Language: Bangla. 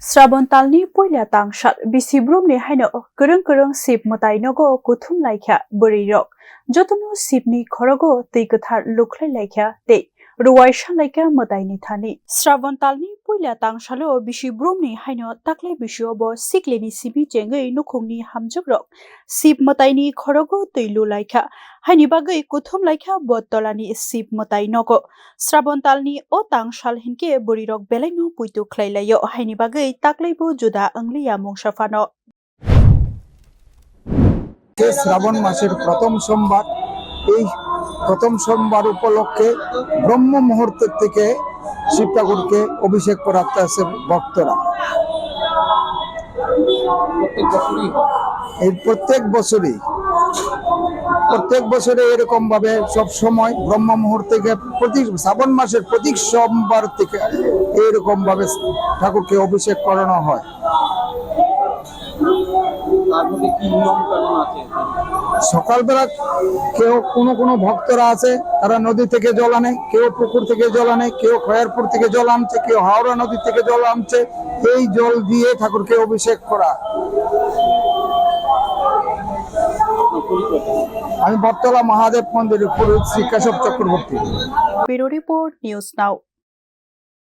श्रावण तालनि पहिला तांसाल बिसिब्रुमनि हायनो गोरों शिब मताइनगो कुथुम लाइख्या बोरैरक जतनो शिबनि खरगो दै गोथार लुख्लाय लाइख्या दै रुवाइसा लाइख्या मताइनि थानि श्रावण तालनि पहिला तांसालो बिसिब्रुमनि हायनो ताक्ले बिसियोबो सिक्लेनि सिबि जेंगै नुखुंनि हामजुग्रक शिब मताइनि खरगो दै लु लाइख्या हायनि बागै कुथुम लाइख्या बतलानि शिब मताइनगो श्रावण तालनि ओ तांसाल हिनके बोरैरक बेलाइनो पुइतु ख्लाइलायो हायनि बागै ताक्लैबो जुदा अंलिया मुंसाफानो শ্রাবণ মাসের প্রথম সোমবার এই প্রথম সোমবার উপলক্ষে ব্রহ্ম মুহূর্ত থেকে শিব ঠাকুরকে অভিষেক করাতে আসে ভক্তরা। এই প্রত্যেক বছরে এরকম ভাবে সব সময় ব্রহ্ম মুহূর্ত থেকে প্রতি শ্রাবণ মাসের প্রতি সোমবার থেকে এরকম ভাবে ঠাকুরকে অভিষেক করানো হয়। সকালবেলা কেউ কোনো ভক্তরা আছে তারা নদী থেকে জল আনে, কেউ পুকুর থেকে জল আনে, কেউ খয়ারপুর থেকে জল আনছে, কেউ হাওড়া নদী থেকে জল আনছে। এই জল দিয়ে ঠাকুরকে অভিষেক করা। আমি বটতলা মহাদেব মন্দিরের পুরোহিত Shri Keshab Chakraborty. Bureau report news নাও।